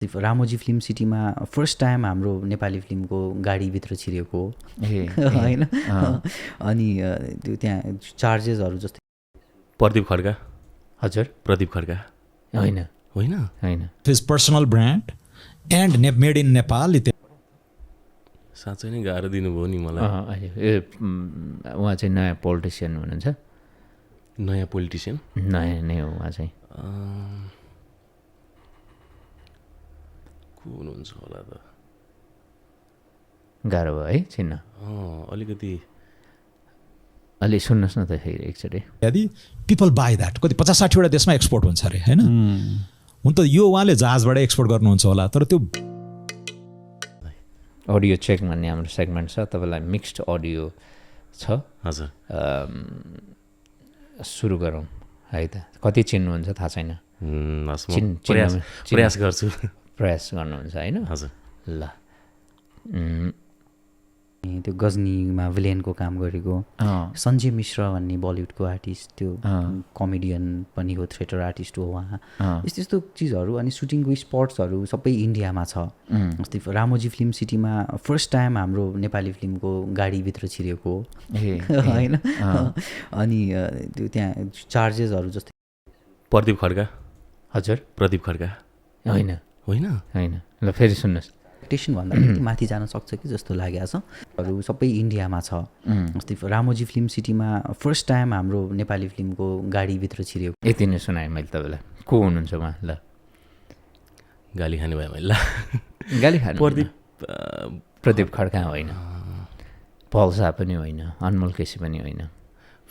Ramoji film सिटीमा first time हाम्रो नेपाली फिल्मको गाडीभित्र छिरेको होइन अनि त्यो त्यहाँ चार्जेसहरू जस्तै प्रदीप खड्का हजुर प्रदीप खड्का होइन होइन होइन his personal brand and made in Nepal साँच्चै नै गाह्रो दिनुभयो नि मलाई उहाँ चाहिँ नयाँ पोलिटिसियन हुनुहुन्छ नयाँ पोलिटिसियन नयाँ नै हो उहाँ चाहिँ को हुनुहुन्छ होला त गाह्रो भयो है चिन्न अलिकति अलि सुन्नुहोस् न त फेरि एकचोटि यदि people buy that कति 50-60 वटा देशमा एक्सपोर्ट हुन्छ अरे हैन हुन त यो उहाँले जहाजबाट एक्सपोर्ट गर्नुहुन्छ होला तर त्यो अडियो चेक भन्ने हाम्रो सेगमेन्ट छ तपाईँलाई मिक्स्ड अडियो छ हजुर सुरु गरौँ है त कति चिन्नुहुन्छ थाहा छैन प्रयास गर्छु प्रयास गर्नुहुन्छ होइन हजुर ल त्यो गजनीमा भिलेनको काम गरेको सञ्जय मिश्र भन्ने बलिउडको आर्टिस्ट त्यो कमेडियन पनि हो थिएटर आर्टिस्ट हो उहाँ यस्तो यस्तो चिजहरू अनि सुटिङको स्पट्सहरू सबै इन्डियामा छ जस्तै रामोजी फिल्म सिटीमा फर्स्ट टाइम हाम्रो नेपाली फिल्मको गाडीभित्र छिरेको होइन अनि त्यो त्यहाँ चार्जेसहरू जस्तै प्रदीप खड्का हजुर प्रदीप खड्का होइन होइन होइन ल फेरि सुन्नुहोस् एक्सपेक्टेसन भन्दा माथि जान सक्छ कि जस्तो लागेको छ अरू सबै इन्डियामा छ जस्तै रामोजी फिल्म सिटीमा फर्स्ट टाइम हाम्रो नेपाली फिल्मको गाडीभित्र छिरेको यति नै सुनाएँ मैले तपाईँलाई को हुनुहुन्छ उहाँ ल गाली खाने भयो मैले ल गाली खानु प्रदीप खड्का होइन पल्सा पनि होइन अनमोल केसी पनि होइन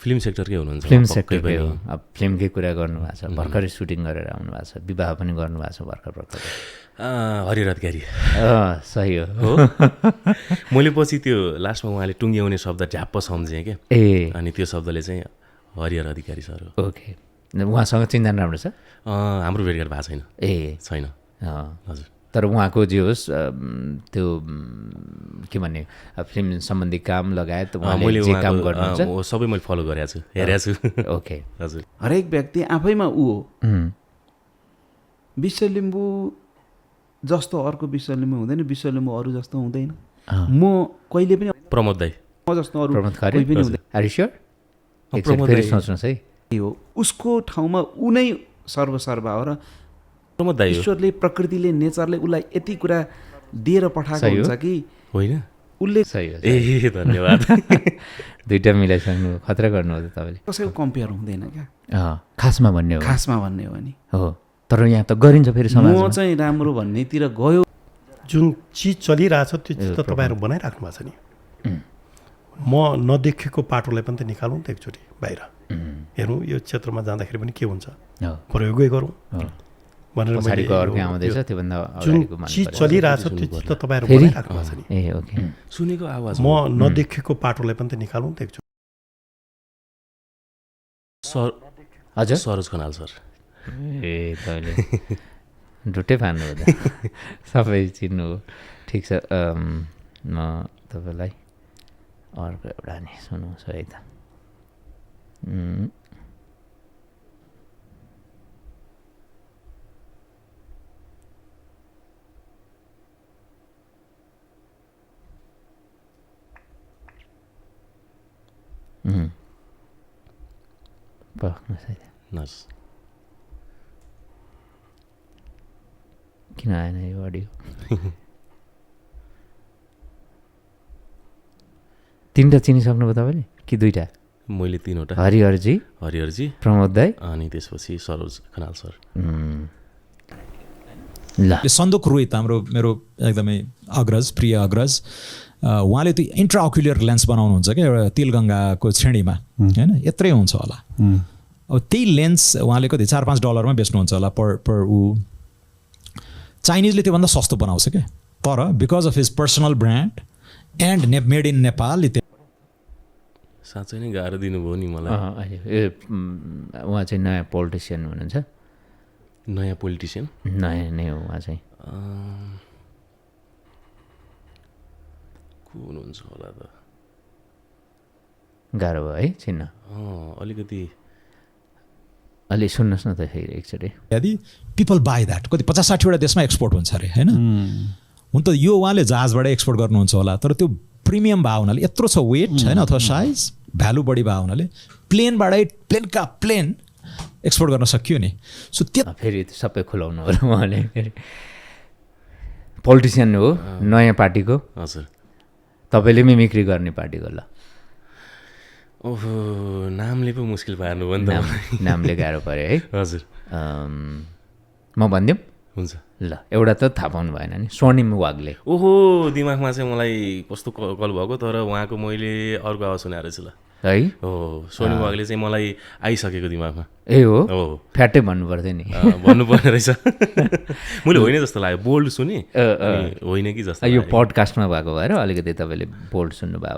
फिल्म सेक्टरकै हुनुहुन्छ फिल्म सेक्टरकै हो अब फिल्मकै कुरा गर्नुभएको छ भर्खरै सुटिङ गरेर आउनुभएको छ विवाह पनि गर्नुभएको छ भर्खर हरिहर अधिकारी सही हो मैले पछि त्यो लास्टमा उहाँले टुङ्ग्याउने शब्द झ्याप्प सम्झेँ क्या अनि त्यो शब्दले चाहिँ हरिहर अधिकारी सर हो ओके उहाँसँग चिन्जान राम्रो छ हाम्रो भेटघाट भएको छैन छैन हजुर तर उहाँको जे होस् त्यो के भन्ने फिल्म सम्बन्धी काम लगायत उहाँले जे काम गर्नुहुन्छ सबै मैले फलो गरेको छु हेरेको छु ओके हजुर हरेक व्यक्ति आफैमा ऊ हो विश्व लिम्बू जस्तो अर्को विश्व लिम्बू हुँदैन विश्व लिम्बू अरू जस्तो हुँदैन म कहिले पनि प्रमोद दाई म जस्तो अरू कोही पनि हुँदैन सोच्नुहोस् है हो उसको ठाउँमा ऊ नै सर्वसर्वा हो र प्रमोद दाई ईश्वरले प्रकृतिले नेचरले उसलाई यति कुरा दिएर पठाएको हुन्छ कि होइन उसले सही हो ए धन्यवाद दुईटा मिलाइसक्नु खतरा गर्नु हो तपाईँले कसैको कम्पेयर हुँदैन क्या खासमा भन्ने हो भने हो तर यहाँ त गरिन्छ फेरि समाजमा म चाहिँ राम्रो भन्नेतिर गयो जुन चिज चलिरहेछ त्यो चिज त तपाईँहरू बनाइराख्नु भएको छ नि म नदेखेको पाटोलाई पनि त निकालौँ त एकचोटि बाहिर हेरौँ यो क्षेत्रमा जाँदाखेरि पनि के हुन्छ प्रयोगै गरौँ भनेर जुन चिज चलिरहेछ त्यो चिज त तपाईँहरू बनाइराख्नु भएको छ नि सुनेको आवाज म नदेखेको पाटोलाई पनि त निकालौँ त एकचोटि हजुर सरोज खनाल सर ए तपाईँले ढुट्टै फान्नु हो त सबै चिन्नु हो ठिक छ म तपाईँलाई अर्को एउटा नि सुनाउँछु है त किन आएन यो अडियो तिनवटा चिनिसक्नुभयो तपाईँले कि दुईवटा मैले तीनवटा हरिहरजी प्रमोद दाई अनि त्यसपछि सरोज खनाल सर ल सन्दोक रोहित हाम्रो मेरो एकदमै अग्रज प्रिय अग्रज उहाँले त्यो इन्ट्राअक्युलर लेन्स बनाउनुहुन्छ क्या एउटा तिलगङ्गाको श्रेणीमा होइन यत्रै हुन्छ होला अब त्यही लेन्स उहाँले कति $4-5 बेच्नुहुन्छ होला पर ऊ चाइनिजले त्योभन्दा सस्तो बनाउँछ क्या तर because of his personal brand and made in Nepal साँच्चै नै गाह्रो दिनुभयो नि मलाई उहाँ चाहिँ नयाँ पोलिटिसियन हुनुहुन्छ नयाँ पोलिटिसियन नयाँ नै हो उहाँ चाहिँ को हुनुहुन्छ होला त गाह्रो भयो है चिन्न अलिकति अलि सुन्नुहोस् न त फेरि एकचोटि यदि पिपल बाई द्याट कति 50-60वटा देशमा एक्सपोर्ट हुन्छ अरे होइन हुन त यो उहाँले जहाजबाट एक्सपोर्ट गर्नुहुन्छ होला तर त्यो प्रिमियम भए हुनाले यत्रो छ वेट होइन अथवा साइज भ्यालु बढी भए हुनाले प्लेनका प्लेन एक्सपोर्ट गर्न सकियो नि सो त्यो फेरि सबै खुलाउनु होला उहाँले फेरि पोलिटिसियन हो नयाँ पार्टीको हजुर तपाईँले मिमिक्री गर्ने पार्टीको ल ओहो नामले पो मुस्किल पार्नु भयो नि त नामले गाह्रो पऱ्यो है हजुर म भनिदिउँ हुन्छ ल एउटा त थाहा पाउनु भएन नि स्वर्णिम वाग्ले ओहो दिमागमा चाहिँ मलाई कस्तो कल भएको तर उहाँको मैले अर्को आवाज सुनेको रहेछु ल है हो स्वर्णिम वाग्ले चाहिँ मलाई आइसकेको दिमागमा ए हो हो फ्याटै भन्नु पर्थ्यो नि भन्नुपर्ने रहेछ मैले होइन जस्तो लाग्यो बोल्ड सुने होइन कि जस्तो यो पडकास्टमा भएको भएर अलिकति तपाईँले बोल्ड सुन्नुभयो